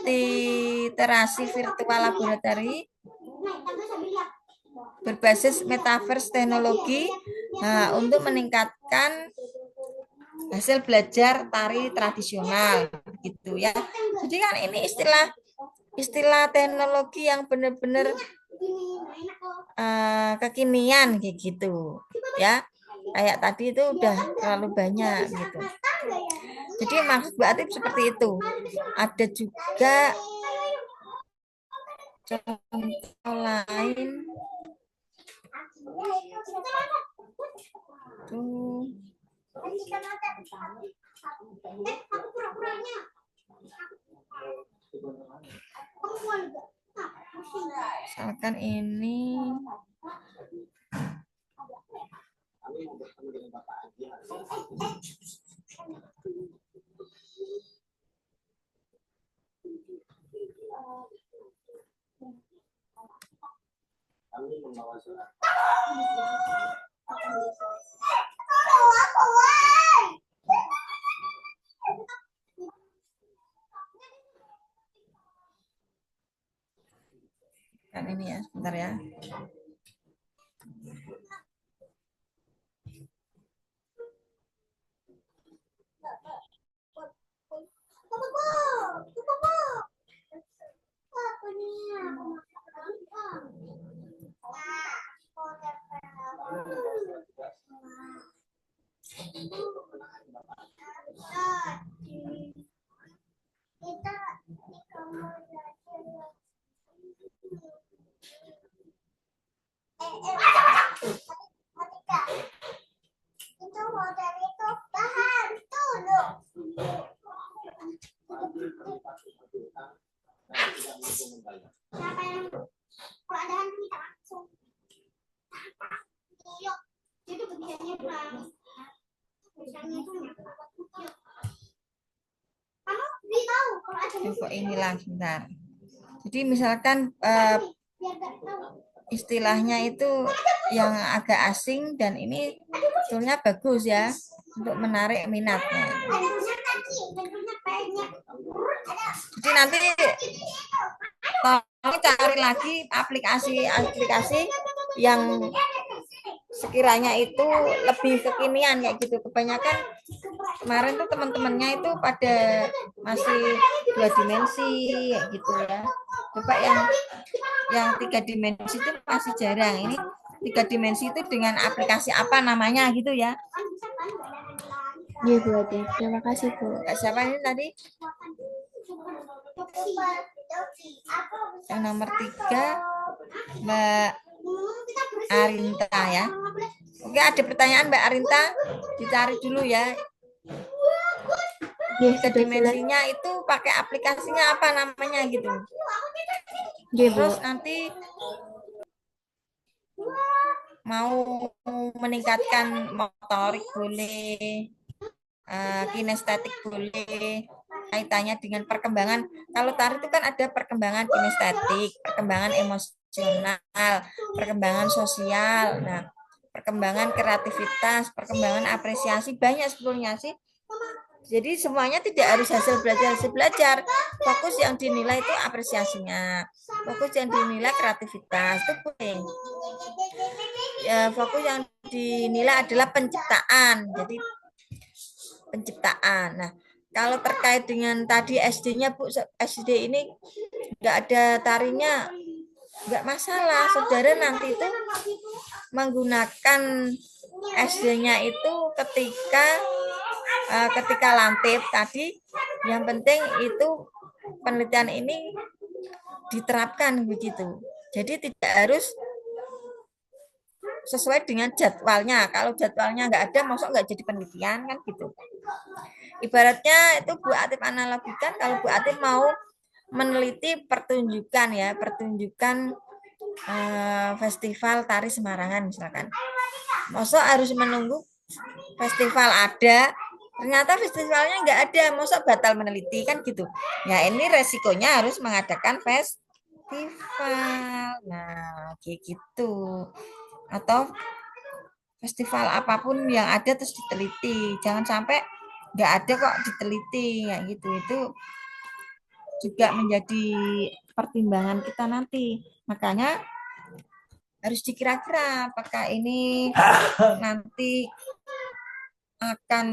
literasi virtual laboratory berbasis metaverse teknologi untuk meningkatkan hasil belajar tari tradisional gitu ya. Jadi kan ini istilah teknologi yang benar-benar kekinian kayak gitu ya. Kayak tadi itu udah terlalu banyak gitu. Jadi maksud Bu Atif seperti itu. Ada juga contoh lain tuh. Misalkan ini kan ini ya, sebentar ya. Info inilah sebentar. Jadi misalkan istilahnya itu yang agak asing dan ini sebetulnya bagus ya untuk menarik minatnya. Jadi nanti tolong cari lagi aplikasi yang sekiranya itu lebih kekinian kayak gitu. Kebanyakan kemarin tuh teman-temannya itu pada masih 2 dimensi kayak gitu ya. Coba yang 3 dimensi itu masih jarang. Ini 3 dimensi itu dengan aplikasi apa namanya gitu ya. Iya Bu Atif, terima kasih Bu. Siapa ini tadi? Yang nomor 3 Mbak Arinta ya. Oke, ada pertanyaan Mbak Arinta, dicari dulu ya. Dimensinya itu pakai aplikasinya apa namanya gitu. Terus nanti mau meningkatkan motorik boleh, kinestetik boleh, kaitannya dengan perkembangan. Kalau tari itu kan ada perkembangan kinestetik, perkembangan emosional, perkembangan sosial, nah perkembangan kreativitas, perkembangan apresiasi, banyak sebetulnya sih. Jadi semuanya tidak harus hasil belajar. Fokus yang dinilai itu apresiasinya, fokus yang dinilai kreativitas itu boleh. Ya, fokus yang dinilai adalah penciptaan. Jadi penciptaan. Nah, kalau terkait dengan tadi SD-nya Bu, SD ini nggak ada tarinya, nggak masalah. Saudara nanti itu menggunakan SD-nya itu ketika lantip tadi, yang penting itu penelitian ini diterapkan begitu. Jadi tidak harus sesuai dengan jadwalnya. Kalau jadwalnya nggak ada, maksud nggak jadi penelitian kan gitu. Ibaratnya itu Bu Atif analogikan kalau Bu Atif mau meneliti pertunjukan festival tari Semarangan misalkan. Maksud harus menunggu festival ada, ternyata festivalnya nggak ada, maksud batal meneliti kan gitu. Ya ini resikonya harus mengadakan festival. Nah, kayak gitu. Atau festival apapun yang ada terus diteliti, jangan sampai nggak ada kok diteliti kayak gitu. Itu juga menjadi pertimbangan kita nanti. Makanya harus dikira-kira apakah ini nanti akan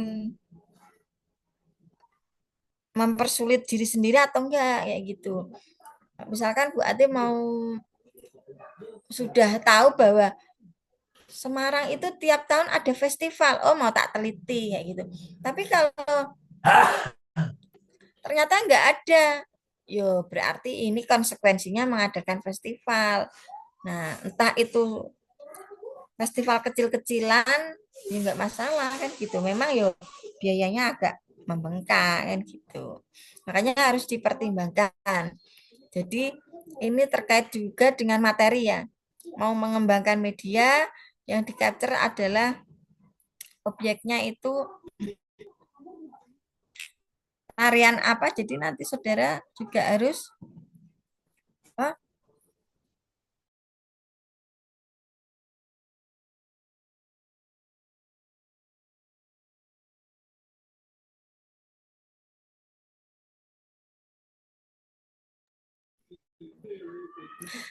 mempersulit diri sendiri atau enggak kayak gitu. Misalkan Bu Ati mau sudah tahu bahwa Semarang itu tiap tahun ada festival, oh mau tak teliti kayak gitu. Tapi kalau ternyata enggak ada, yo berarti ini konsekuensinya mengadakan festival. Nah, entah itu festival kecil-kecilan ya enggak masalah kan gitu. Memang yo biayanya agak membengkak kan gitu. Makanya harus dipertimbangkan. Jadi ini terkait juga dengan materi ya. Mau mengembangkan media yang di capture adalah objeknya itu tarian apa. Jadi nanti saudara juga harus apa,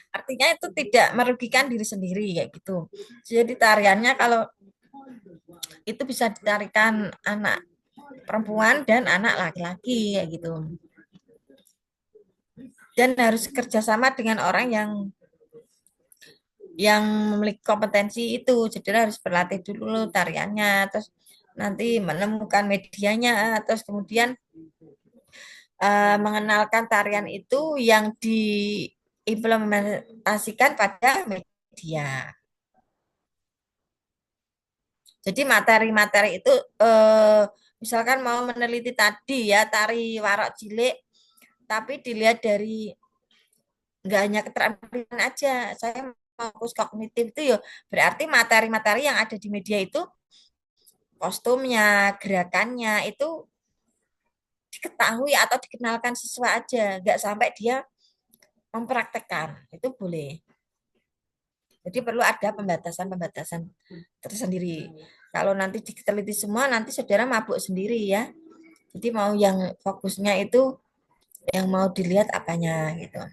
artinya itu tidak merugikan diri sendiri kayak gitu. Jadi tariannya kalau itu bisa ditarikan anak perempuan dan anak laki-laki kayak gitu. Dan harus kerjasama dengan orang yang memiliki kompetensi itu. Jadi harus berlatih dulu tariannya, terus nanti menemukan medianya, terus kemudian mengenalkan tarian itu yang diimplementasikan pada media. Jadi materi-materi itu misalkan mau meneliti tadi ya tari warok cilik, tapi dilihat dari nggak hanya keterampilan aja, saya fokus kognitif itu ya berarti materi-materi yang ada di media itu kostumnya, gerakannya itu diketahui atau dikenalkan siswa aja, nggak sampai dia mempraktekkan, itu boleh. Jadi perlu ada pembatasan-pembatasan tersendiri. Kalau nanti diteliti semua, nanti saudara mabuk sendiri ya. Jadi mau yang fokusnya itu yang mau dilihat apanya gitu.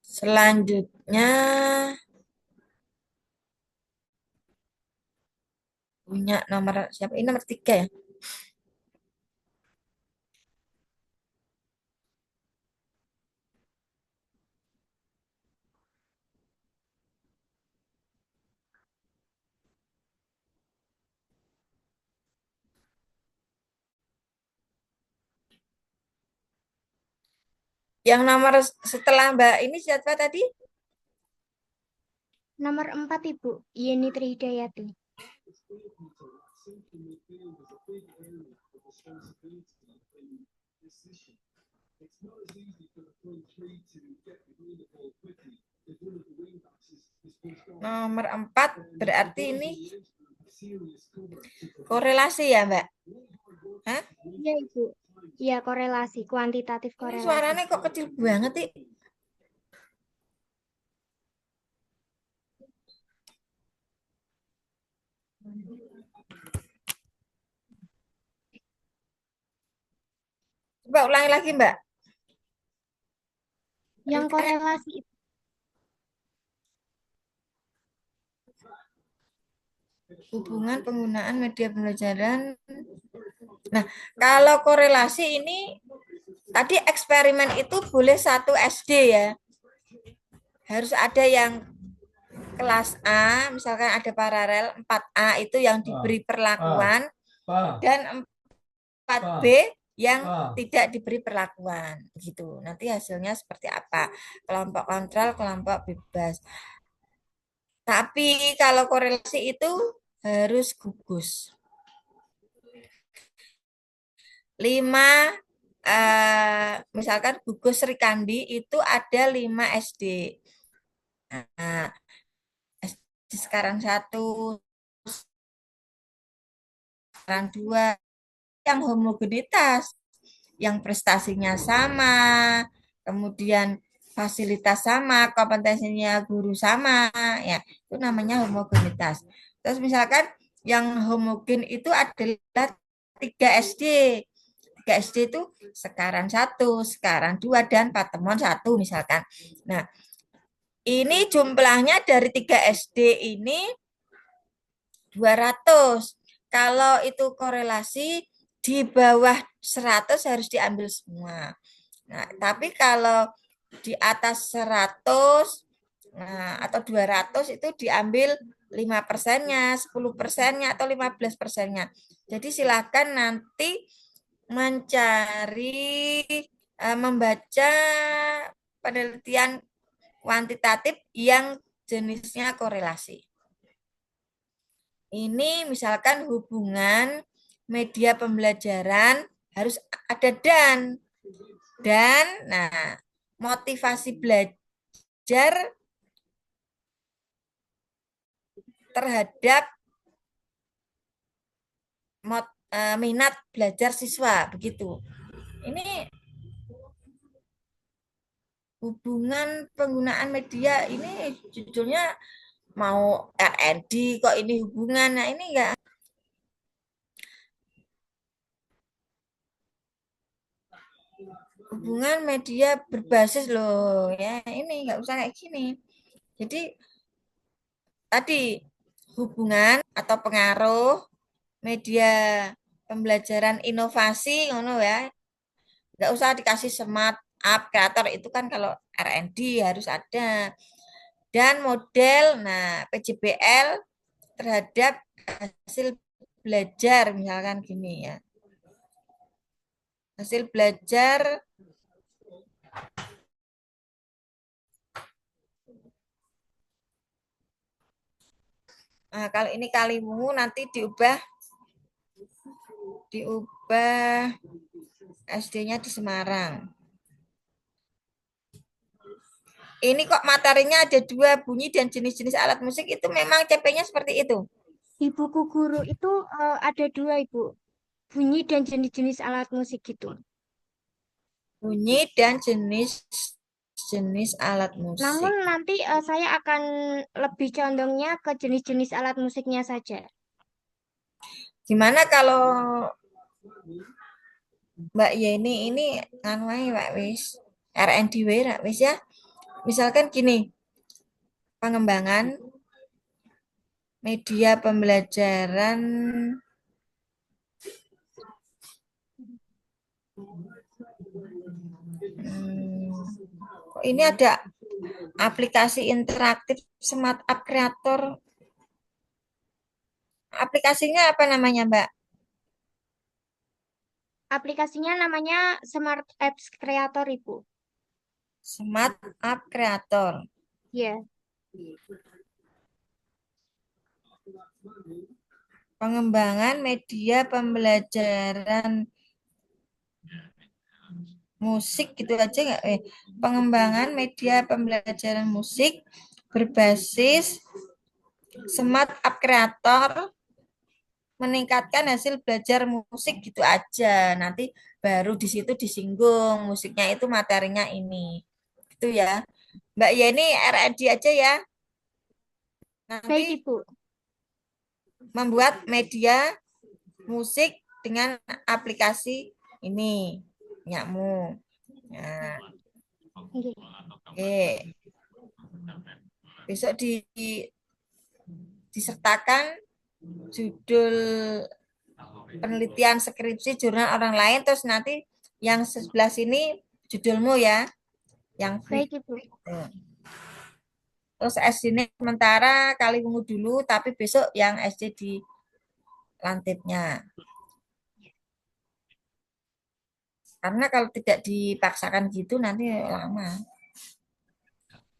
Selanjutnya punya nomor siapa? Ini nomor 3 ya. Yang nomor setelah Mbak ini siapa tadi? Nomor 4, Ibu. Yeni Trihidayati. Nomor 4 berarti ini korelasi ya Mbak? Hah? Iya, Ibu. Iya, korelasi, kuantitatif Ini korelasi. suaranya kok kecil banget sih? Coba ulangi lagi Mbak. Yang korelasi, Ibu. Hubungan penggunaan media pembelajaran. Nah, kalau korelasi ini tadi eksperimen itu boleh 1 SD ya. Harus ada yang kelas A, misalkan ada paralel 4A itu yang diberi perlakuan dan 4B yang tidak diberi perlakuan gitu. Nanti hasilnya seperti apa? Kelompok kontrol, kelompok bebas. Tapi kalau korelasi itu harus gugus. 5 misalkan gugus Sri Kandi itu ada 5 SD. Nah, SD sekarang 1, sekarang 2 yang homogenitas, yang prestasinya sama, kemudian fasilitas sama, kompetensinya guru sama, ya itu namanya homogenitas. Terus misalkan yang homogen itu adalah 3 SD. 3 SD itu sekarang 1, sekarang 2, dan patemon 1 misalkan. Nah, ini jumlahnya dari 3 SD ini 200. Kalau itu korelasi di bawah 100 harus diambil semua. Nah, tapi kalau di atas 100 atau 200 itu diambil 5%-nya, 10%-nya, atau 15%-nya. Jadi silakan nanti mencari, membaca penelitian kuantitatif yang jenisnya korelasi. Ini misalkan hubungan media pembelajaran harus ada dan nah motivasi belajar terhadap minat belajar siswa begitu. Ini hubungan penggunaan media ini judulnya mau R&D kok ini hubungan. Nah, ini enggak hubungan media berbasis loh ya, ini nggak usah kayak gini. Jadi tadi hubungan atau pengaruh media pembelajaran inovasi ngono ya, nggak usah dikasih smart up kreator, itu kan kalau R&D harus ada. Dan model, nah PJBL terhadap hasil belajar misalkan gini ya, hasil belajar kalau ini Kaliwungu nanti diubah SD-nya di Semarang. Ini kok materinya ada 2, bunyi dan jenis-jenis alat musik, itu memang CP-nya seperti itu. Di buku guru itu ada 2, Ibu. Bunyi dan jenis-jenis alat musik gitu. Bunyi dan jenis alat Namun musik. nanti saya akan lebih condongnya ke jenis-jenis alat musiknya saja. Gimana kalau Mbak Yeni ini anu ae Pak wis R&D wis ya. Misalkan gini, pengembangan media pembelajaran kok ini ada aplikasi interaktif Smart App Creator. Aplikasinya apa namanya, Mbak? Aplikasinya namanya Smart Apps Creator, Ibu. Smart App Creator. Ya, Pengembangan media pembelajaran musik gitu aja nggak? Pengembangan media pembelajaran musik berbasis Smart App Creator meningkatkan hasil belajar musik gitu aja. Nanti baru di situ disinggung musiknya itu materinya ini. Itu ya. Mbak Yeni R&D aja ya. baik, Nanti Ibu. membuat media musik dengan aplikasi ini nyamu. Nah, Oke. oke. Besok disertakan judul penelitian skripsi jurnal orang lain, terus nanti yang sebelah sini judulmu ya, yang free. Baik, Ibu. Terus SD ini sementara Kaliwungu dulu, tapi besok yang SD di Lantipnya. Karena kalau tidak dipaksakan gitu nanti lama.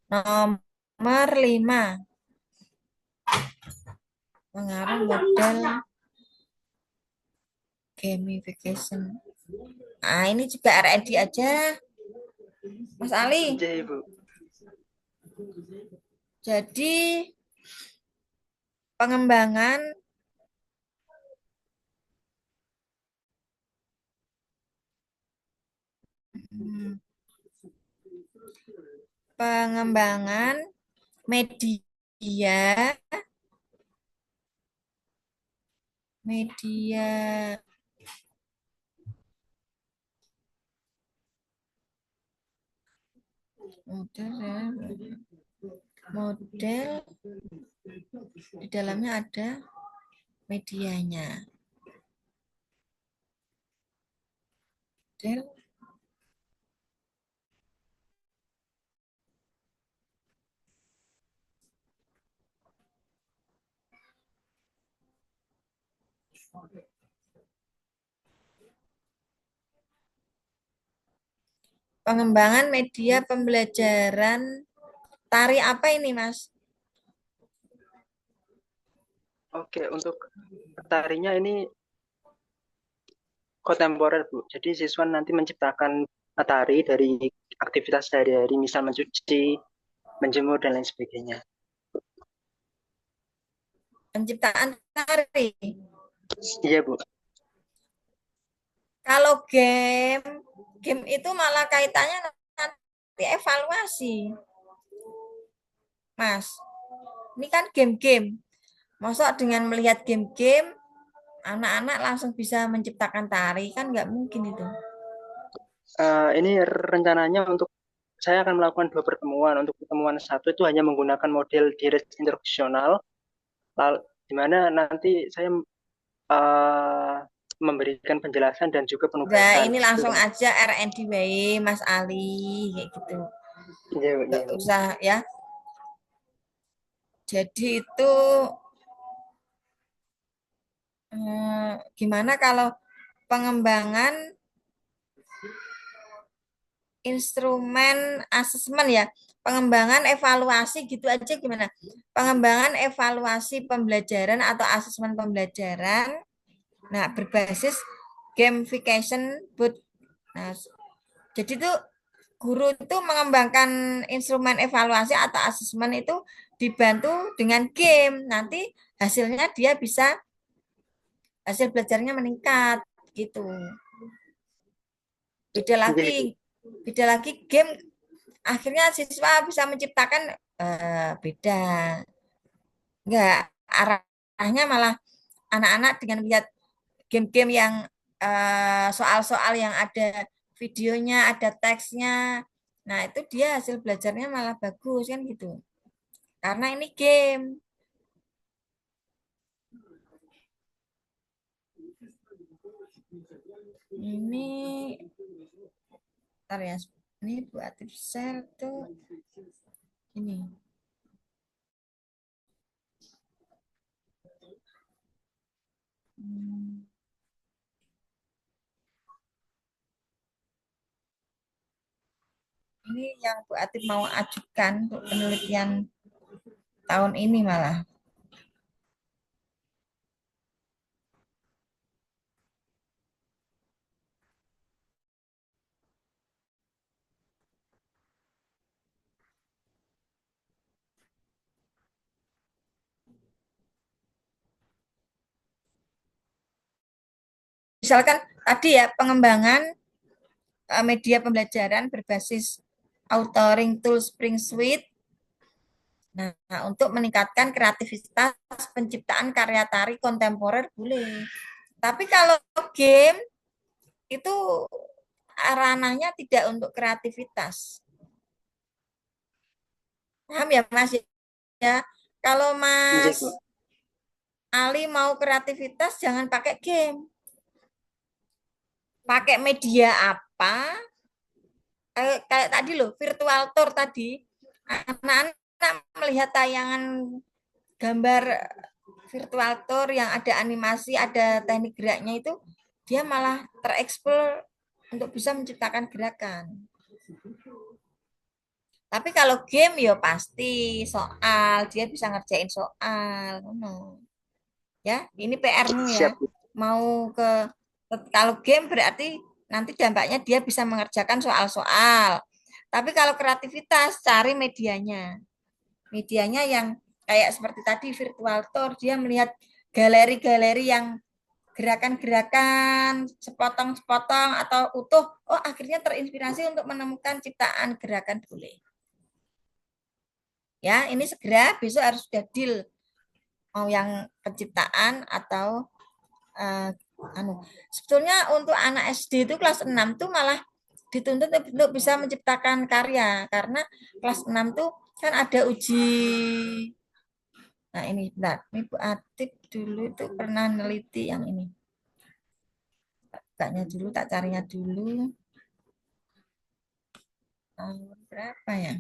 Nomor 5. Pengaruh model gamification. Nah, ini juga R&D aja, Mas Ali. Oke, Ibu. Jadi pengembangan pengembangan media media Model di dalamnya ada medianya. Model pengembangan media pembelajaran tari apa ini, Mas? Oke, untuk tarinya ini kontemporer, Bu. Jadi siswa nanti menciptakan tari dari aktivitas sehari-hari, misal mencuci, menjemur, dan lain sebagainya. Penciptaan tari. Iya, Bu. Kalau game itu malah kaitannya nanti evaluasi, Mas. Ini kan game-game. Masuk dengan melihat game-game, anak-anak langsung bisa menciptakan tari, kan nggak mungkin itu. Ini rencananya untuk saya akan melakukan 2 pertemuan. Untuk pertemuan 1 itu hanya menggunakan model direct instruksional, di mana nanti saya memberikan penjelasan dan juga Nah, penugasan. ini langsung aja RNDW, Mas Ali, kayak gitu. Iya, Nggak usah ya. Jadi itu gimana kalau pengembangan instrumen asesmen ya, pengembangan evaluasi gitu aja gimana? Pengembangan evaluasi pembelajaran atau asesmen pembelajaran, nah berbasis gamification boot. Nah, jadi tuh guru itu mengembangkan instrumen evaluasi atau asesmen itu dibantu dengan game. Nanti hasilnya dia bisa hasil belajarnya meningkat gitu. Beda lagi, beda lagi game akhirnya siswa bisa menciptakan beda. Enggak, arahnya malah anak-anak dengan melihat game-game yang soal-soal yang ada videonya, ada teksnya. Nah, itu dia hasil belajarnya malah bagus kan gitu. Karena ini game. Ini bentar ya. Ini buat share tuh ini. Ini yang Bu Atif mau ajukan untuk penelitian tahun ini malah. Misalkan tadi ya pengembangan media pembelajaran berbasis authoring tool Spring Suite. Nah, untuk meningkatkan kreativitas penciptaan karya tari kontemporer boleh. Tapi kalau game itu ranahnya tidak untuk kreativitas. Paham ya Mas ya? Kalau Mas Ali mau kreativitas jangan pakai game. Pakai media apa? Kayak tadi loh, virtual tour tadi. Anak-anak melihat tayangan gambar virtual tour yang ada animasi, ada teknik geraknya itu, dia malah tereksplor untuk bisa menciptakan gerakan. Tapi kalau game ya pasti soal, dia bisa ngerjain soal. Ya, ini PR-mu ya. Mau kalau game berarti nanti dampaknya dia bisa mengerjakan soal-soal. Tapi kalau kreativitas cari medianya. Medianya yang kayak seperti tadi virtual tour, dia melihat galeri-galeri yang gerakan-gerakan sepotong-sepotong atau utuh, oh akhirnya terinspirasi untuk menemukan ciptaan gerakan boleh. Ya, ini segera besok harus sudah deal mau yang penciptaan atau sebetulnya untuk anak SD itu kelas 6 tuh malah dituntut untuk bisa menciptakan karya karena kelas 6 tuh kan ada uji. Nah, ini bentar. Ini Bu Atip dulu itu pernah neliti yang ini. Bukanya dulu, tak carinya dulu. Tahun berapa ya?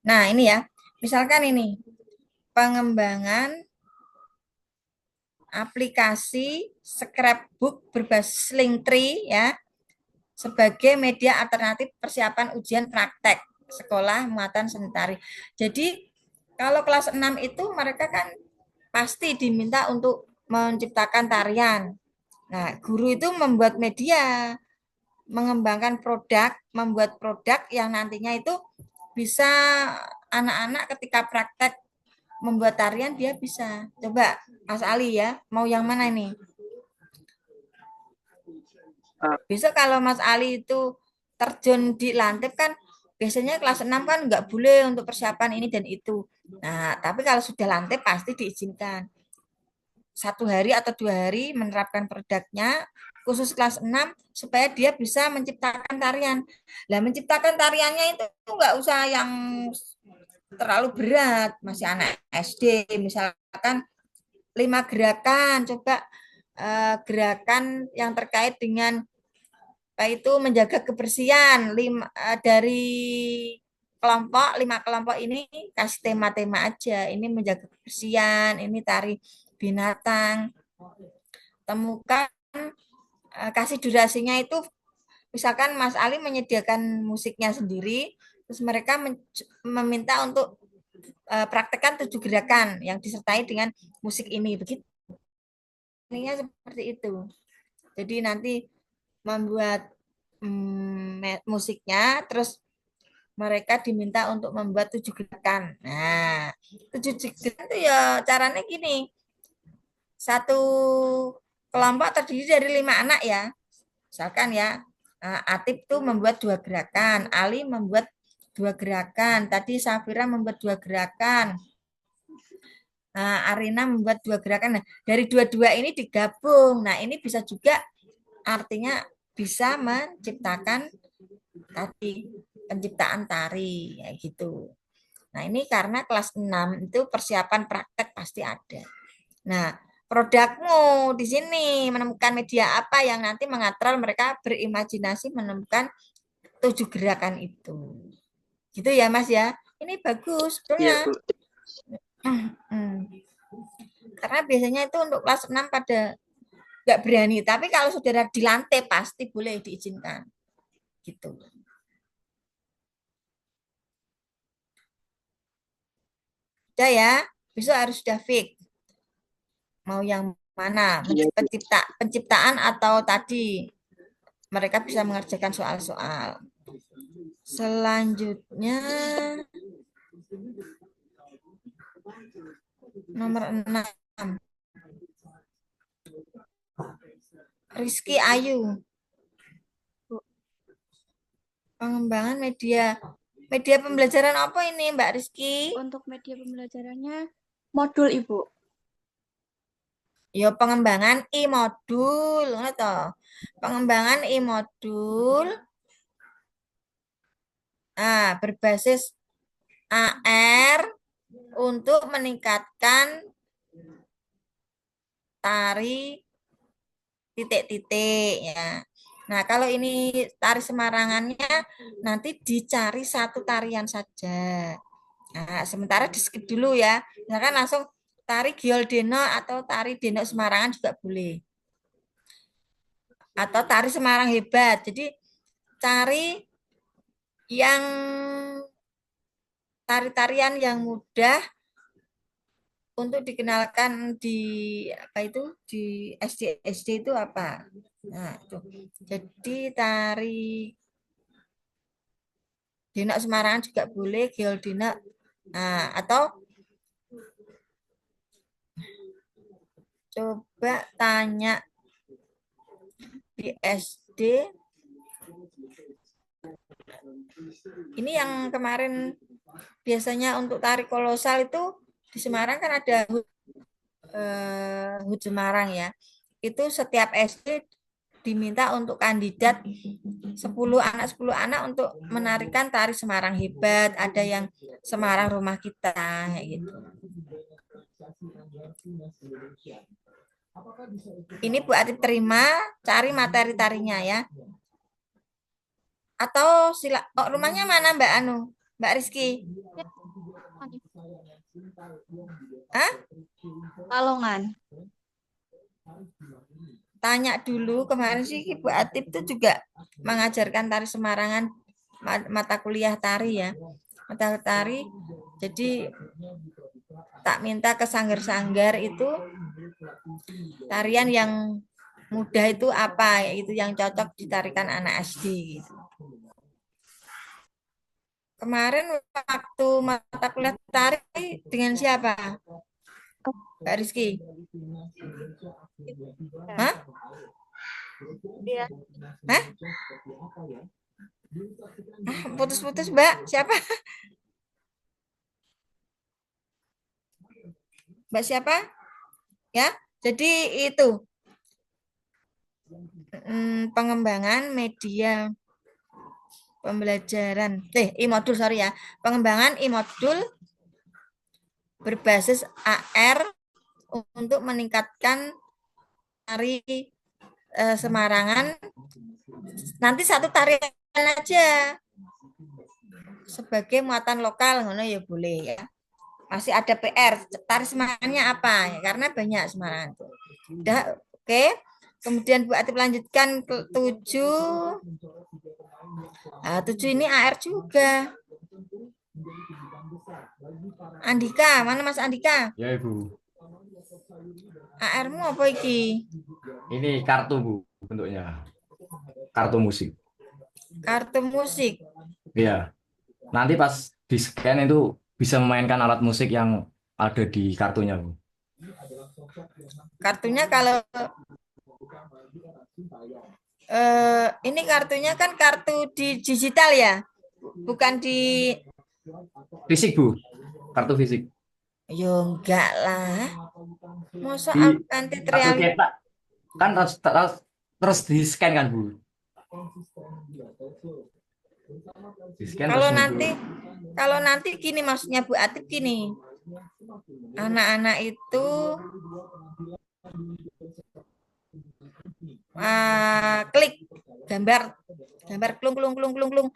Nah, ini ya. Misalkan ini pengembangan aplikasi scrapbook berbasis Linktree ya sebagai media alternatif persiapan ujian praktek sekolah muatan seni tari. Jadi kalau kelas 6 itu mereka kan pasti diminta untuk menciptakan tarian. Nah, guru itu membuat media, mengembangkan produk, membuat produk yang nantinya itu bisa anak-anak ketika praktek membuat tarian dia bisa. Coba Mas Ali ya, mau yang mana ini? Besok kalau Mas Ali itu terjun di Lantip kan biasanya kelas 6 kan nggak boleh untuk persiapan ini dan itu. Nah, tapi kalau sudah Lantip pasti diizinkan. 1 hari atau 2 hari menerapkan produknya khusus kelas 6 supaya dia bisa menciptakan tarian. Nah, menciptakan tariannya itu nggak usah yang terlalu berat, masih anak SD, misalkan 5 gerakan, coba gerakan yang terkait dengan apa itu menjaga kebersihan dari kelompok 5 kelompok ini kasih tema-tema aja. Ini menjaga kebersihan, ini tari binatang. Temukan kasih durasinya itu misalkan Mas Ali menyediakan musiknya sendiri, terus mereka meminta untuk praktekkan 7 gerakan yang disertai dengan musik ini begitu. Ininya seperti itu. Jadi nanti membuat musiknya, terus mereka diminta untuk membuat 7 gerakan. Nah, 7 gerakan itu ya caranya gini. Satu kelompok terdiri dari 5 anak ya. Misalkan ya, Atip tuh membuat 2 gerakan, Ali membuat 2 gerakan, tadi Safira membuat 2 gerakan, Arina membuat 2 gerakan. Nah, dari dua-dua ini digabung. Nah, ini bisa juga artinya bisa menciptakan tadi penciptaan tari kayak gitu. Nah, ini karena kelas 6 itu persiapan praktek pasti ada. Nah, produkmu di sini menemukan media apa yang nanti mengatrol mereka berimajinasi menemukan 7 gerakan itu. Gitu ya, Mas ya. Ini bagus Iya, sebetulnya. Bu. Karena biasanya itu untuk kelas 6 pada nggak berani. Tapi kalau saudara di lantai pasti boleh diizinkan. Gitu. Udah ya, besok harus sudah fix. Mau yang mana? Iya, Bu. Penciptaan atau tadi mereka bisa mengerjakan soal-soal. Selanjutnya nomor 6. Rizky Ayu. Pengembangan media. Media pembelajaran apa ini Mbak Rizky? Untuk media pembelajarannya modul Ibu. Ya pengembangan e-modul, pengembangan e-modul berbasis AR untuk meningkatkan tari titik-titik ya. Nah, kalau ini tari Semarangannya nanti dicari satu tarian saja. Nah, sementara di skip dulu ya. Misalkan langsung tari Giol Deno atau tari Deno Semarangan juga boleh. Atau tari Semarang Hebat. Jadi cari yang tari-tarian yang mudah untuk dikenalkan di apa itu di SD itu apa? Nah, itu. Jadi tari Dina Semarangan juga boleh, Geol Dina. Nah, atau coba tanya di SD. Ini yang kemarin biasanya untuk tari kolosal itu di Semarang kan ada HUT Semarang ya. Itu setiap SD diminta untuk kandidat 10 anak untuk menarikan tari Semarang Hebat, ada yang Semarang Rumah Kita gitu. Ini Bu Atip terima, cari materi tarinya ya. Atau rumahnya mana Mbak Anu? Mbak Rizky? Hah? Kalongan. Tanya dulu, kemarin sih Ibu Atip itu juga mengajarkan tari Semarangan, mata kuliah tari ya. Mata tari, jadi tak minta ke sanggar-sanggar itu tarian yang mudah itu apa, itu yang cocok ditarikan anak SD gitu. Kemarin waktu mata kuliah tari dengan siapa? Mbak Rizky? Hah? Iya. Hah? Putus-putus Mbak, siapa? Mbak siapa? Ya, jadi itu pengembangan media pembelajaran, e-modul sorry ya, pengembangan e-modul berbasis AR untuk meningkatkan tari Semarangan. Nanti satu tarian aja sebagai muatan lokal, ngono ya boleh ya. Masih ada PR, tari Semarangnya apa? Ya, karena banyak Semarang itu. Udah, oke. Kemudian Bu Atip lanjutkan ke 7. Nah, 7 ini AR juga. Andika, mana Mas Andika? Ya Ibu, AR-mu apa iki? ini kartu Bu bentuknya, kartu musik. Kartu musik. Iya, nanti pas di scan itu bisa memainkan alat musik yang ada di kartunya Bu. Kartunya kalau ini kartunya kan kartu di digital ya, bukan di Fisik Bu, kartu fisik. yo enggak lah. Masa Di anti kartu reality cetak kan terus di scan kan Bu. Di scan terus muncul. kalau nanti gini maksudnya Bu Atip gini. Anak-anak itu klik gambar klung klung klung klung klung.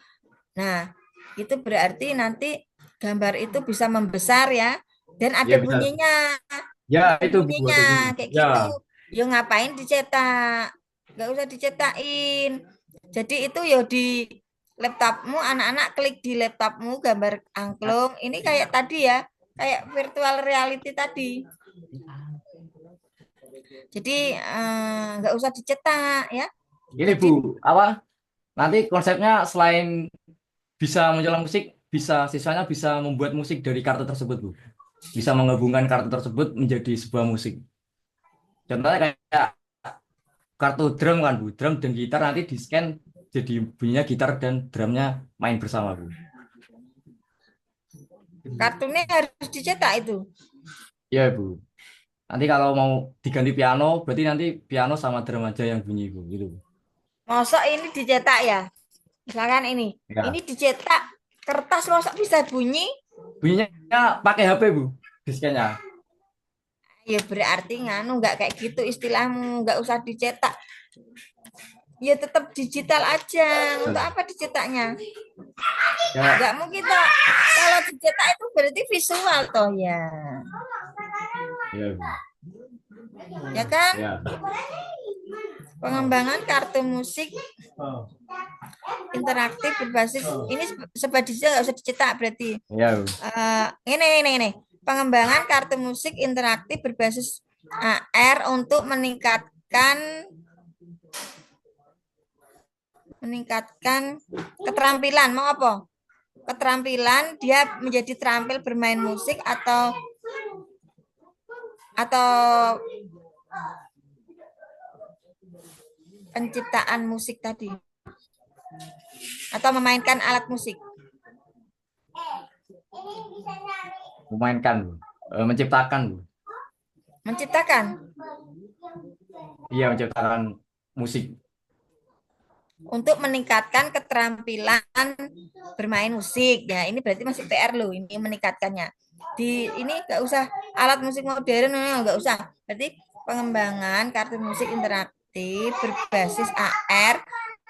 Nah, itu berarti nanti gambar itu bisa membesar ya dan ada Ya bisa. bunyinya. Ya Ada itu Bu, ada bunyinya bunyi. kayak Ya. gitu. Yo ngapain dicetak? Nggak usah dicetakin. Jadi itu yo di laptopmu, anak-anak klik di laptopmu gambar angklung. Ini kayak tadi ya, kayak virtual reality tadi. Jadi nggak usah dicetak ya. Ini Jadi Bu, apa? Nanti konsepnya selain bisa menjual musik, bisa siswanya bisa membuat musik dari kartu tersebut Bu. Bisa menggabungkan kartu tersebut menjadi sebuah musik. Contohnya kayak kartu drum kan Bu, drum dan gitar nanti di scan jadi bunyinya gitar dan drumnya main bersama Bu. kartunya harus dicetak itu. Iya Bu. Nanti kalau mau diganti piano, berarti nanti piano sama drum aja yang bunyi Bu, gitu. Masa ini dicetak ya? Misalkan ini Ya. dicetak kertas masa bisa bunyi? Bunyinya pakai HP Bu, di scan-nya. Ya berarti nganu nggak kayak gitu istilahmu, nggak usah dicetak. Ya tetap digital aja. Untuk apa dicetaknya? Ya, Nggak mungkin toh. Kalau dicetak itu berarti visual toh ya. ya, Bu. Ya kan? Ya. Pengembangan kartu musik interaktif berbasis ini serba digital, nggak usah dicetak berarti. Ya, Bu. Ini. Pengembangan kartu musik interaktif berbasis AR untuk meningkatkan keterampilan. Mau apa? Keterampilan dia menjadi terampil bermain musik atau penciptaan musik tadi atau memainkan alat musik. Memainkan, Bu. Menciptakan, Bu. Menciptakan. Iya, menciptakan musik. Untuk meningkatkan keterampilan bermain musik. Ya, ini berarti masih PR loh, ini meningkatkannya. Ini nggak usah alat musik modern, nggak usah. Berarti pengembangan kartu musik interaktif berbasis AR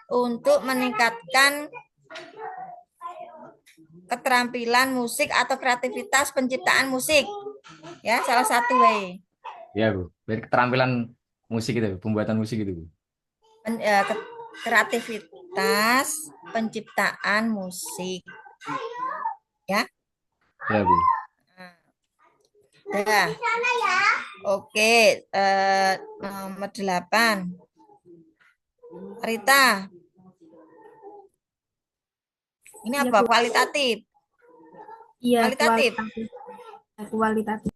untuk meningkatkan keterampilan musik atau kreativitas penciptaan musik. Ya, salah satu way. Ya, Bu. Berarti keterampilan musik itu, pembuatan musik itu, Bu. Kreativitas penciptaan musik. Ya. Ya, Bu. Nah, oke, nomor 8. Rita. Ini Iya, apa? Bu. Kualitatif. Iya, Kualitatif. kualitatif.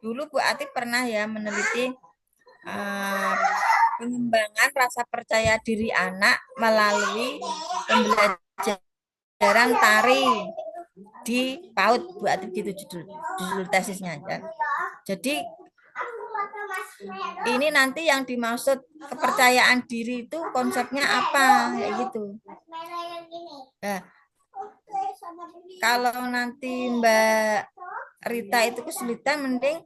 Dulu Bu Atif pernah ya meneliti pengembangan rasa percaya diri anak melalui pembelajaran tari di PAUD. Bu Atif gitu judul tesisnya. Jadi ini nanti yang dimaksud kepercayaan diri itu konsepnya apa kayak gitu. Nah, kalau nanti Mbak Rita itu kesulitan, mending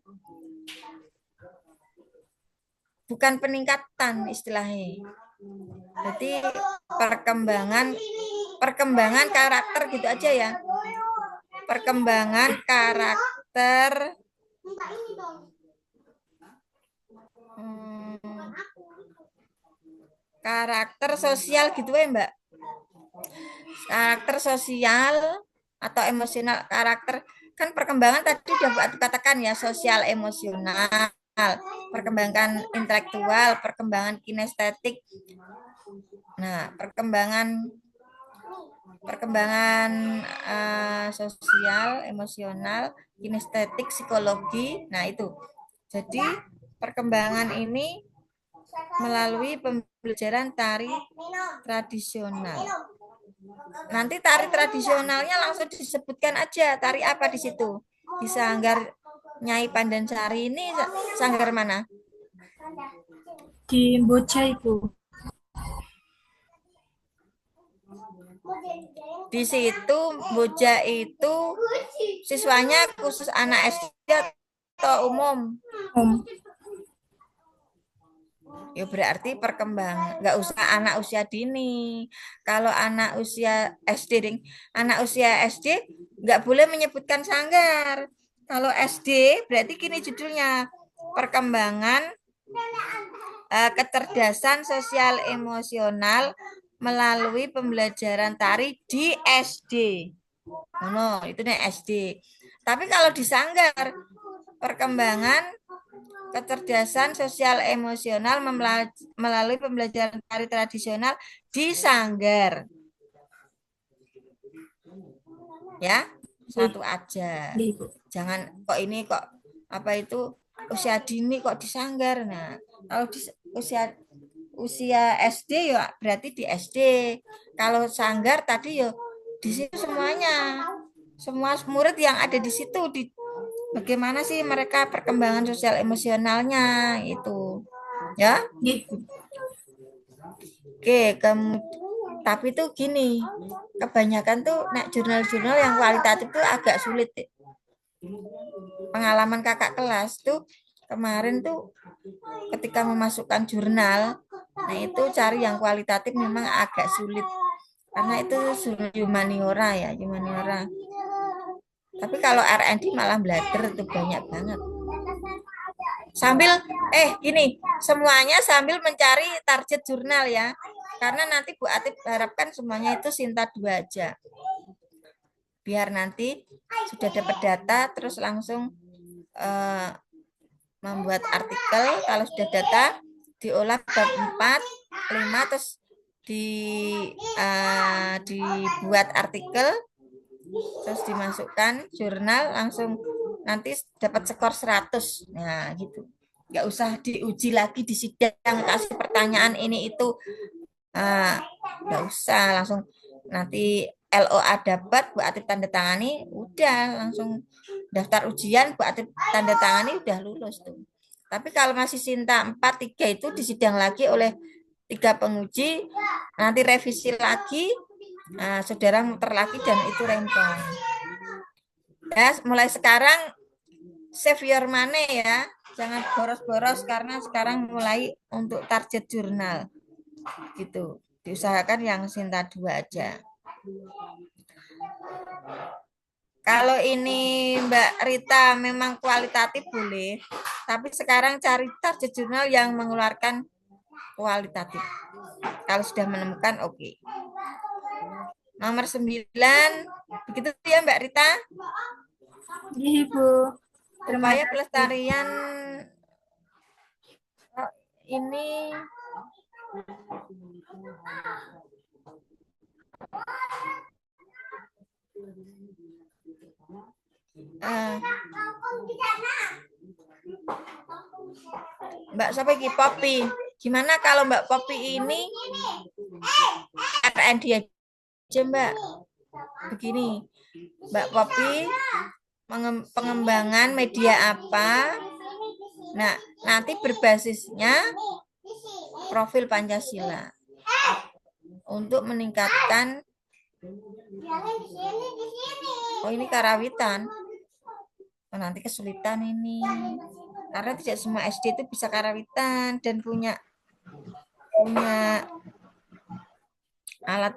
bukan peningkatan istilahnya. Jadi perkembangan karakter gitu aja ya. Perkembangan karakter sosial gitu ya, Mbak. Karakter sosial atau emosional, karakter kan perkembangan tadi udah katakan ya, sosial emosional, perkembangan intelektual, perkembangan kinestetik. Nah, perkembangan sosial, emosional, kinestetik, psikologi. Nah, itu. Jadi, perkembangan ini melalui pembelajaran tari tradisional. Nanti tari tradisionalnya langsung disebutkan aja, tari apa di situ. Di Sanggar Nyai Pandansari ini sanggar mana? Di Boja, Ibu. Di situ Boja itu siswanya khusus anak SD atau umum? Ya berarti perkembangan, nggak usah anak usia dini. Kalau anak usia SD, nggak boleh menyebutkan sanggar. Kalau SD berarti gini judulnya, perkembangan kecerdasan sosial emosional melalui pembelajaran tari di SD. No, itu nih SD. Tapi kalau di sanggar, perkembangan kecerdasan sosial emosional melalui pembelajaran tari tradisional di sanggar. Ya, satu aja. Jangan kok ini kok apa itu usia dini kok di sanggar. Nah, kalau di usia SD ya berarti di SD. Kalau sanggar tadi ya di situ semuanya. Semua murid yang ada di situ bagaimana sih mereka perkembangan sosial emosionalnya itu. Ya? Oke, tapi tuh gini, kebanyakan tuh jurnal-jurnal yang kualitatif tuh agak sulit. Pengalaman kakak kelas tuh kemarin tuh ketika memasukkan jurnal Nah, itu cari yang kualitatif memang agak sulit. Karena itu humaniora ya, humaniora. Tapi kalau R&D malah belajar itu banyak banget. Sambil, gini, semuanya sambil mencari target jurnal ya. Karena nanti Bu Atip harapkan semuanya itu Sinta 2 aja. Biar nanti sudah dapat data, terus langsung membuat artikel. Kalau sudah data, diolah bab 4, 5, terus dibuat artikel, terus dimasukkan jurnal, langsung nanti dapat skor 100. Nah, gitu. Nggak usah diuji lagi di sidang, kasih pertanyaan ini itu. Nggak usah, langsung nanti LOA dapat, Bu Atip tanda tangani, udah langsung daftar ujian, Bu Atip tanda tangani, udah lulus tuh. Tapi kalau masih Sinta 4, 3 itu disidang lagi oleh 3 penguji, nanti revisi lagi, saudara muter lagi dan itu rempong. Ya, mulai sekarang save your money ya, jangan boros-boros karena sekarang mulai untuk target jurnal gitu. Diusahakan yang Sinta 2 aja. Kalau ini Mbak Rita memang kualitatif boleh, tapi sekarang cari target jurnal yang mengeluarkan kualitatif. Kalau sudah menemukan, oke. Nomor 9, begitu ya Mbak Rita? Iya, Bu. Terima Upaya kasih. pelestarian ini Mbak siapa ini? Poppy. Gimana kalau Mbak Poppy ini R&D aja Mbak? Begini, Mbak Poppy pengembangan media apa? Nah, nanti berbasisnya profil Pancasila untuk meningkatkan. Oh, ini karawitan. Oh, nanti kesulitan ini. Karena tidak semua SD itu bisa karawitan dan punya alat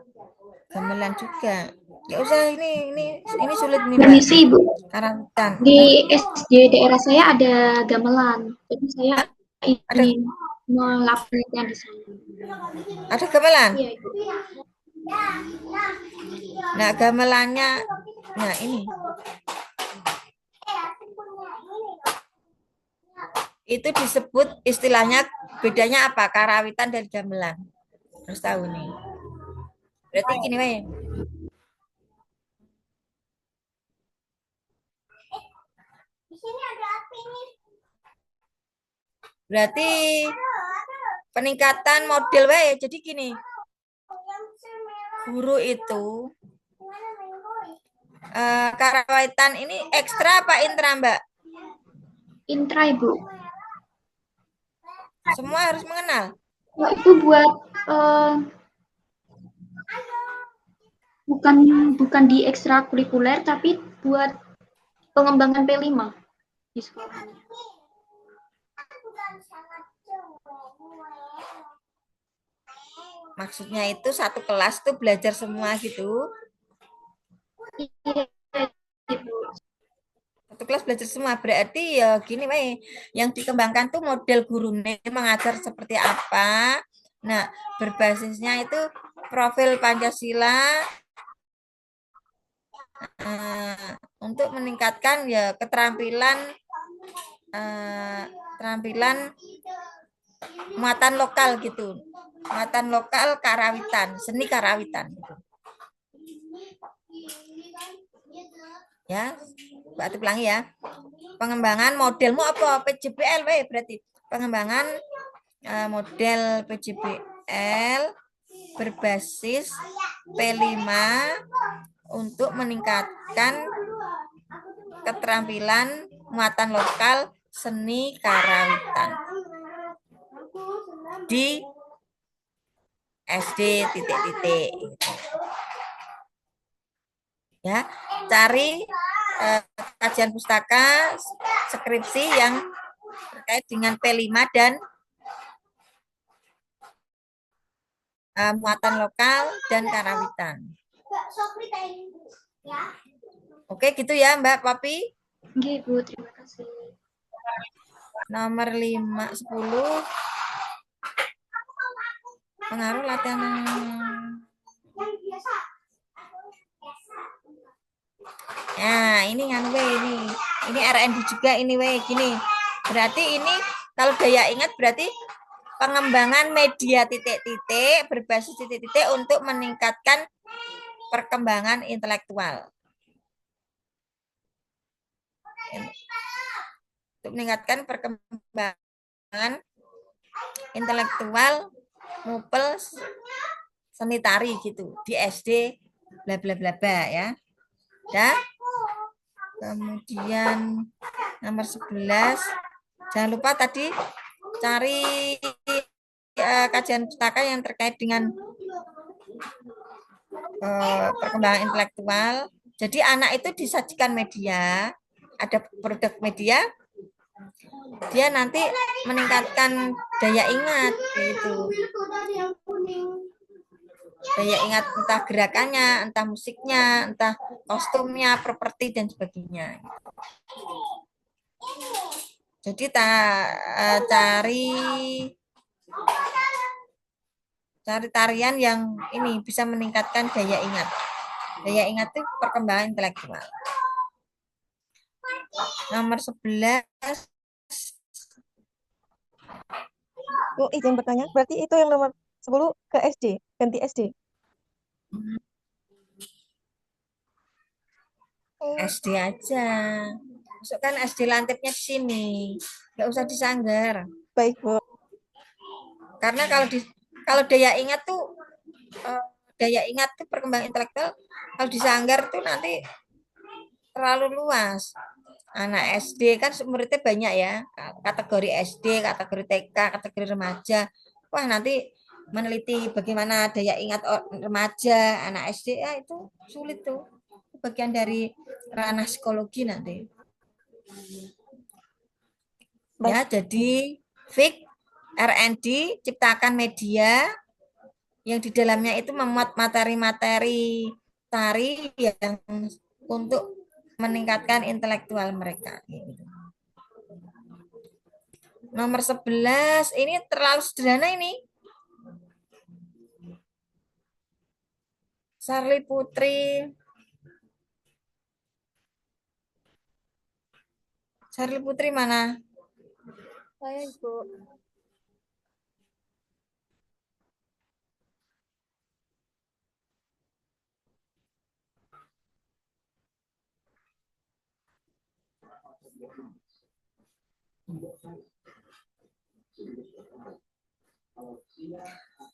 gamelan juga. Ya usah, ini sulit nih, Mbak. Permisi, Ibu. Karawitan. Di SD daerah saya ada gamelan. Jadi saya ingin melakukan di sana. Ada gamelan? Iya, Ibu. Nah, gamelannya, nah ini. Itu disebut istilahnya, bedanya apa? Karawitan dan gamelan. Harus tahu nih. Berarti gini, Wei. Berarti peningkatan model, Wei. Jadi gini. Guru itu karawitan ini ekstra apa intra, Mbak? Intra, Ibu. Semua harus mengenal. Oh, itu buat bukan di ekstrakurikuler tapi buat pengembangan P5 di sekolahnya. Maksudnya itu satu kelas tuh belajar semua gitu. Iya, Ibu. Satu kelas belajar semua, berarti ya gini, Wei. Yang dikembangkan tuh model gurunya mengajar seperti apa. Nah, berbasisnya itu profil Pancasila untuk meningkatkan ya keterampilan muatan lokal gitu. Muatan lokal karawitan, seni karawitan gitu. Ya, Mbak Atip ulangi ya. Pengembangan modelmu apa? PJBL, berarti pengembangan model PJBL berbasis P5 untuk meningkatkan keterampilan muatan lokal seni karawitan di SD titik-titik. Ya, cari kajian pustaka skripsi yang terkait dengan P5 dan muatan lokal dan karawitan. Oke, gitu ya Mbak Papi. Nggih, Bu, terima kasih. Nomor 5, 10. Pengaruh latihan. Nah, ini kan ini RND juga ini gini. Berarti ini kalau daya ingat berarti pengembangan media titik-titik berbasis titik-titik untuk meningkatkan perkembangan intelektual. Untuk meningkatkan perkembangan intelektual mupel seni tari gitu di SD bla bla bla bla ya. Dan kemudian nomor 11 jangan lupa tadi cari kajian pustaka yang terkait dengan perkembangan intelektual. Jadi anak itu disajikan media, ada produk media, dia nanti meningkatkan daya ingat gitu. Daya ingat entah gerakannya, entah musiknya, entah kostumnya, properti dan sebagainya. Jadi cari tarian yang ini bisa meningkatkan daya ingat. Daya ingat itu perkembangan intelektual. Nomor 11. Bu, izin bertanya, berarti itu yang nomor 10 ke SD, ganti SD. SD aja. Masukkan SD lantipnya di sini. Nggak usah disanggar. Baik, Bu. Karena kalau daya ingat tuh perkembangan intelektual, kalau disanggar tuh nanti terlalu luas. Anak SD kan muridnya banyak ya, kategori SD, kategori TK, kategori remaja. Wah, nanti meneliti bagaimana daya ingat remaja, anak SD, ya itu sulit tuh. Bagian dari ranah psikologi nanti. Ya, jadi FIK, RND, ciptakan media yang di dalamnya itu memuat materi-materi tari yang untuk meningkatkan intelektual mereka. Nomor 11, ini terlalu sederhana ini. Sarli Putri. Sarli Putri mana? Saya, Ibu.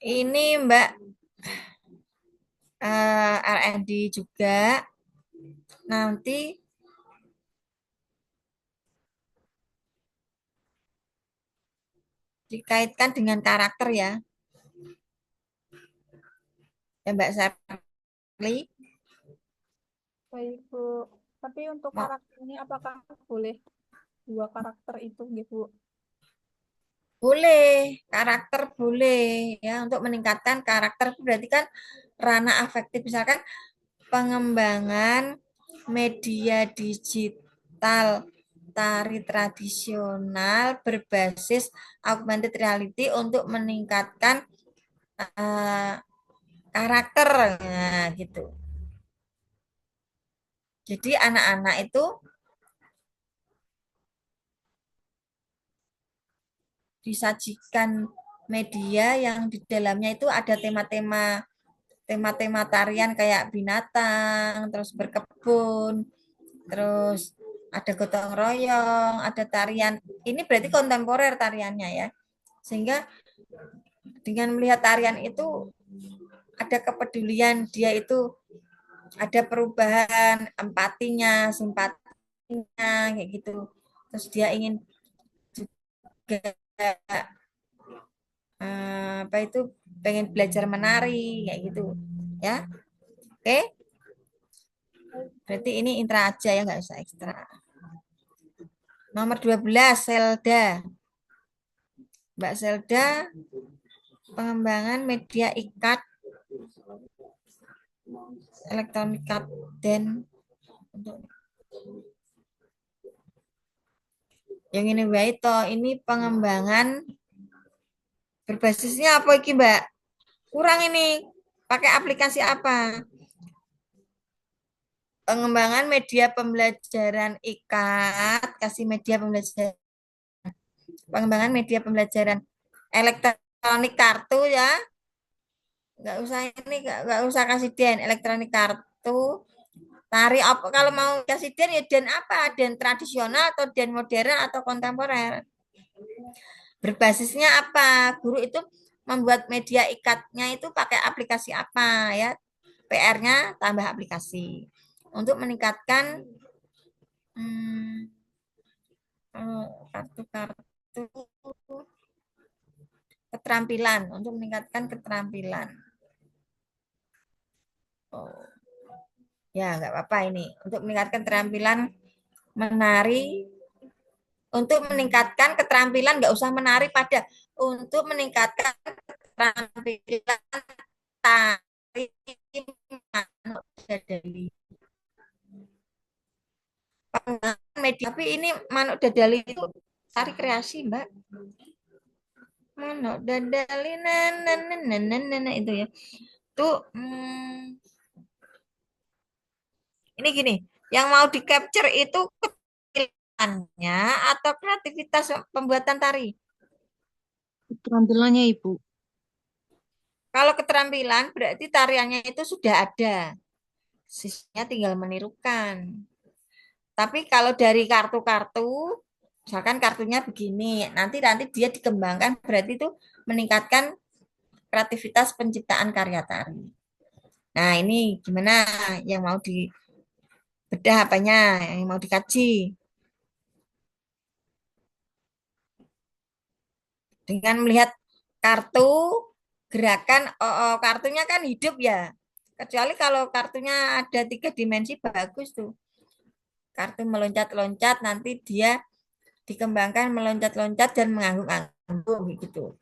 Ini Mbak R&D juga. Nanti dikaitkan dengan karakter ya. Ya Mbak Sarli. Baik, Bu. Tapi untuk karakter ini apakah boleh 2 karakter itu, Bu? Boleh, karakter boleh ya untuk meningkatkan karakter berarti kan ranah afektif misalkan pengembangan media digital tari tradisional berbasis augmented reality untuk meningkatkan karakter nah, gitu. Jadi anak-anak itu disajikan media yang di dalamnya itu ada tema-tema tarian kayak binatang, terus berkebun, terus ada gotong royong, ada tarian. Ini berarti kontemporer tariannya ya. Sehingga dengan melihat tarian itu ada kepedulian, dia itu ada perubahan empatinya, simpatinya kayak gitu. Terus dia ingin juga apa itu pengen belajar menari kayak gitu ya. Oke, berarti ini intra aja ya, nggak usah ekstra. Nomor 12 Selda, Mbak Selda pengembangan media ikat elektronik dan untuk yang ini baik toh ini pengembangan berbasisnya apa iki Mbak? Kurang ini pakai aplikasi apa? Pengembangan media pembelajaran ikat, kasih media pembelajaran, pengembangan media pembelajaran elektronik kartu ya, nggak usah ini, nggak usah kasih den elektronik kartu. Tari apa kalau mau kasih den ya den apa? Den tradisional atau den modern atau kontemporer? Berbasisnya apa? Guru itu membuat media ikatnya itu pakai aplikasi apa ya? PR-nya tambah aplikasi untuk meningkatkan kartu-kartu keterampilan untuk meningkatkan keterampilan. Oh. Ya, nggak apa-apa ini. Untuk meningkatkan keterampilan menari, untuk meningkatkan keterampilan nggak usah menari pada, untuk meningkatkan keterampilan tari manuk dadali. Media, tapi ini manuk dadali itu tari kreasi, Mbak. Manuk dadali itu ya. Tuh ini gini, yang mau di capture itu keterampilannya atau kreativitas pembuatan tari? Keterampilannya Ibu. Kalau keterampilan berarti tariannya itu sudah ada. Sisanya tinggal menirukan. Tapi kalau dari kartu-kartu, misalkan kartunya begini, nanti dia dikembangkan berarti itu meningkatkan kreativitas penciptaan karya tari. Nah, ini gimana yang mau dibedah apanya, yang mau dikaji? Dengan melihat kartu, gerakan, kartunya kan hidup ya. Kecuali kalau kartunya ada 3 dimensi, bagus tuh. Kartu meloncat-loncat, nanti dia dikembangkan meloncat-loncat dan mengangguk-angguk gitu.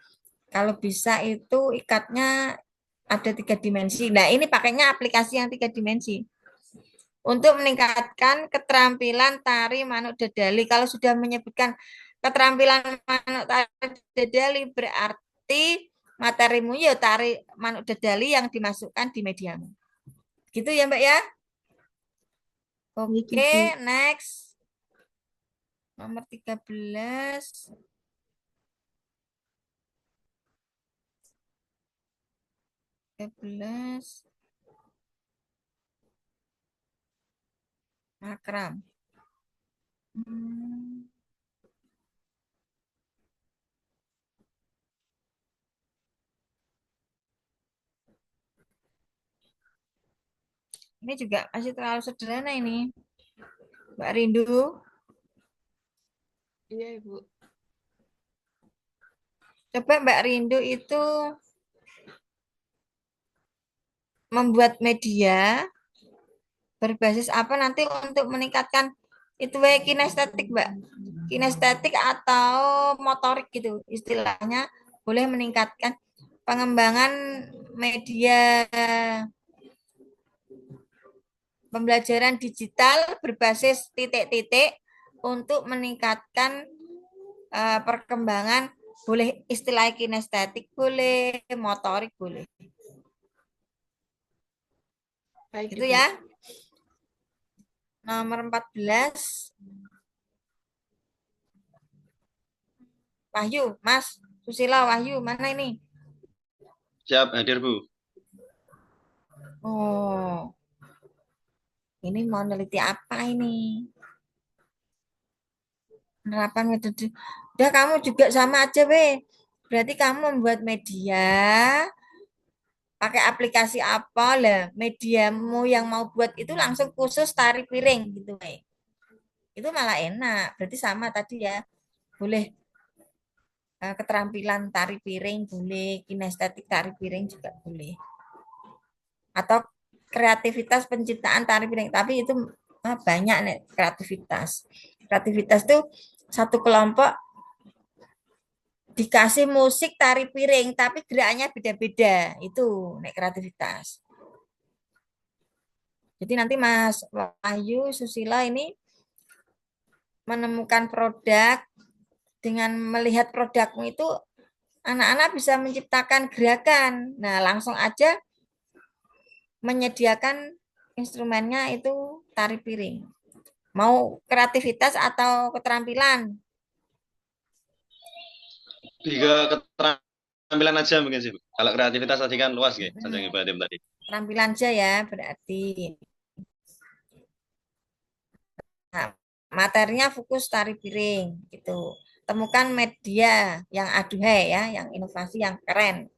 Kalau bisa itu ikatnya ada 3 dimensi. Nah, ini pakainya aplikasi yang 3 dimensi. Untuk meningkatkan keterampilan tari manuk dadali. Kalau sudah menyebutkan keterampilan manuk tari dadali berarti materimu ya tari manuk dadali yang dimasukkan di mediamu. Gitu ya, Mbak ya? Oke, next. Nomor 13. Makram. Ini juga masih terlalu sederhana ini. Mbak Rindu. Iya Ibu. Coba Mbak Rindu itu membuat media berbasis apa nanti untuk meningkatkan itu kinestetik, Mbak. Kinestetik atau motorik gitu istilahnya, boleh meningkatkan pengembangan media pembelajaran digital berbasis titik-titik untuk meningkatkan perkembangan, boleh istilah kinestetik, boleh motorik, boleh. Baik, Itu Ibu. ya. Nomor 14. Wahyu, Mas Susila Wahyu, mana ini? Siap, hadir Bu. Oh, ini mau neliti apa ini? Penerapan metode. Udah kamu juga sama aja, weh. Berarti kamu membuat media, pakai aplikasi apa lah? Mediamu yang mau buat itu langsung khusus tari piring gitu, weh. Itu malah enak. Berarti sama tadi ya. Boleh keterampilan tari piring, boleh kinestetik tari piring juga boleh. Atau kreativitas penciptaan tari piring, tapi itu banyak nih kreativitas. Kreativitas itu satu kelompok dikasih musik tari piring tapi gerakannya beda-beda. Itu nek kreativitas. Jadi nanti Mas Wahyu Susila ini menemukan produk, dengan melihat produkmu itu anak-anak bisa menciptakan gerakan. Nah, langsung aja menyediakan instrumennya itu tari piring. Mau kreativitas atau keterampilan? Tiga keterampilan aja mungkin sih, Bu. Kalau kreativitas tadi kan luas ya, Sanjang Ibadim tadi. Keterampilan aja ya berarti. Nah, materinya fokus tari piring gitu. Temukan media yang aduhai ya, yang inovasi yang keren.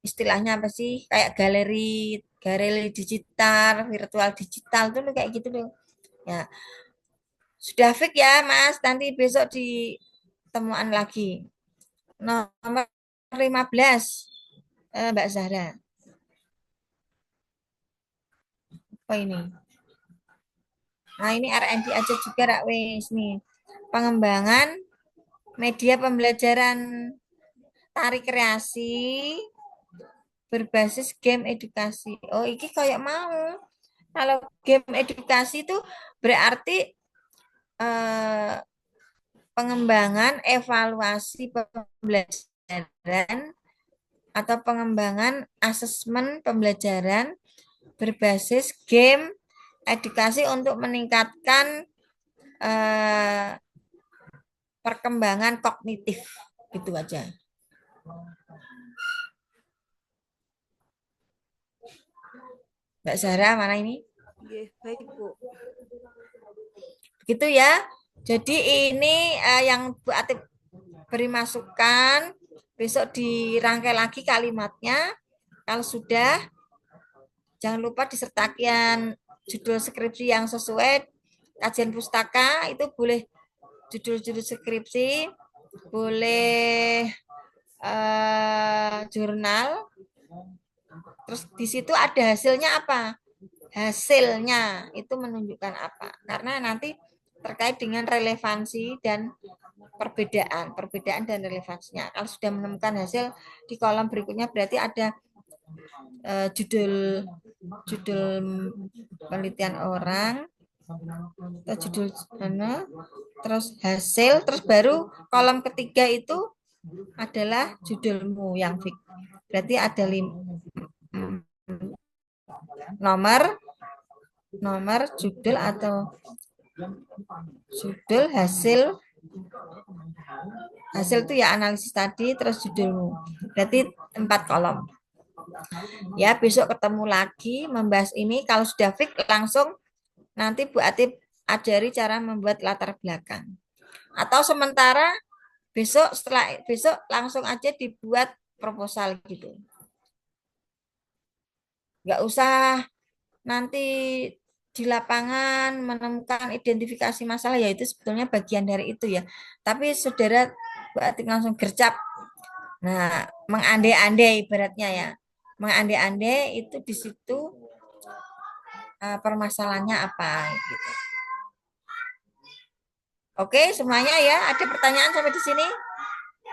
Istilahnya apa sih? Kayak galeri digital, virtual digital tuh kayak gitu loh. Ya. Sudah fix ya, Mas. Nanti besok ditemuan lagi. Nomor 15 Mbak Zahra. Apa ini? Nah, ini R&D aja juga Rak wis nih. Pengembangan media pembelajaran tari kreasi berbasis game edukasi. Oh, ini kayak mau. Kalau game edukasi itu berarti pengembangan evaluasi pembelajaran atau pengembangan asesmen pembelajaran berbasis game edukasi untuk meningkatkan perkembangan kognitif. Gitu aja. Mbak Zahra, mana ini? Baik, Bu. Begitu ya. Jadi ini yang Bu Atip beri masukan. Besok dirangkai lagi kalimatnya. Kalau sudah, jangan lupa disertakan judul skripsi yang sesuai. Kajian pustaka itu boleh judul-judul skripsi, boleh jurnal. Terus di situ ada hasilnya apa? Hasilnya itu menunjukkan apa? Karena nanti terkait dengan relevansi dan perbedaan dan relevansinya. Kalau sudah menemukan hasil di kolom berikutnya berarti ada judul penelitian orang, atau judul mana, terus hasil, terus baru kolom ketiga itu adalah judulmu yang fix. Berarti ada nomor judul atau judul hasil itu ya analisis tadi, terus judulmu. Berarti 4 kolom. Ya, besok ketemu lagi membahas ini. Kalau sudah fix langsung nanti Bu Atip ajari cara membuat latar belakang. Atau sementara setelah besok langsung aja dibuat proposal gitu. Nggak usah nanti di lapangan menemukan identifikasi masalah, ya itu sebetulnya bagian dari itu ya. Tapi saudara Bu Atip langsung gercap. Nah, mengandai-andai ibaratnya ya. Mengandai-andai itu di situ permasalahannya apa gitu. Oke, semuanya ya. Ada pertanyaan sampai di sini?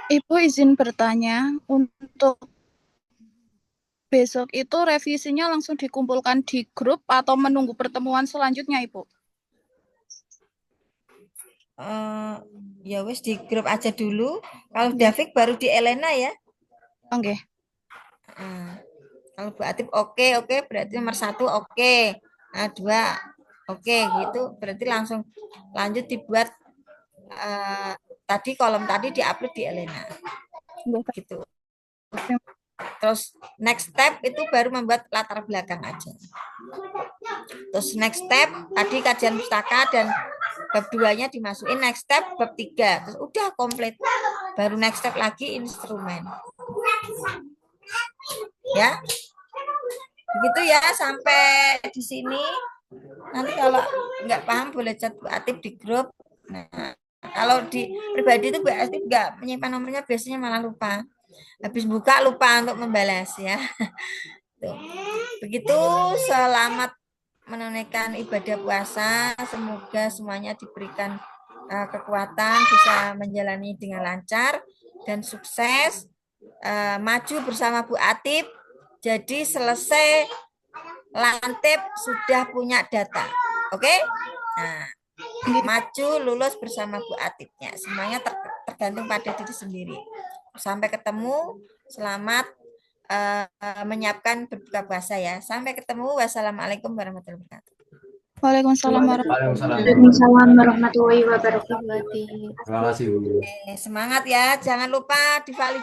Ibu izin bertanya, untuk besok itu revisinya langsung dikumpulkan di grup atau menunggu pertemuan selanjutnya, Ibu? Ya wes di grup aja dulu. Kalau Davik baru di Elena ya. Oke. Kalau Bu Atip oke, berarti nomor 1 oke. Nah, 2 oke gitu. Berarti langsung lanjut dibuat tadi kolom tadi diupload di Elena. Gitu. Terus next step itu baru membuat latar belakang aja. Terus next step tadi kajian pustaka dan bab 2-nya dimasukin, next step bab 3. Terus udah komplit. Baru next step lagi instrumen. Ya. Begitu ya sampai di sini. Nanti kalau nggak paham boleh chat Bu Atip di grup. Nah, kalau di pribadi itu Bu Atip nggak menyimpan nomornya, biasanya malah lupa. Habis buka lupa untuk membalas ya. Tuh. Begitu, selamat menunaikan ibadah puasa. Semoga semuanya diberikan kekuatan, bisa menjalani dengan lancar dan sukses. Maju bersama Bu Atip. Jadi selesai Lantip sudah punya data. Oke? Nah, maju lulus bersama Bu Atipnya. Semuanya tergantung pada diri sendiri. Sampai ketemu. Selamat menyiapkan berbuka puasa ya. Sampai ketemu. Wassalamualaikum warahmatullahi wabarakatuh. Waalaikumsalam warahmatullahi Waalaikumsalam warahmatullahi wabarakatuh. Terima kasih, Bu. Semangat ya. Jangan lupa divalidasi.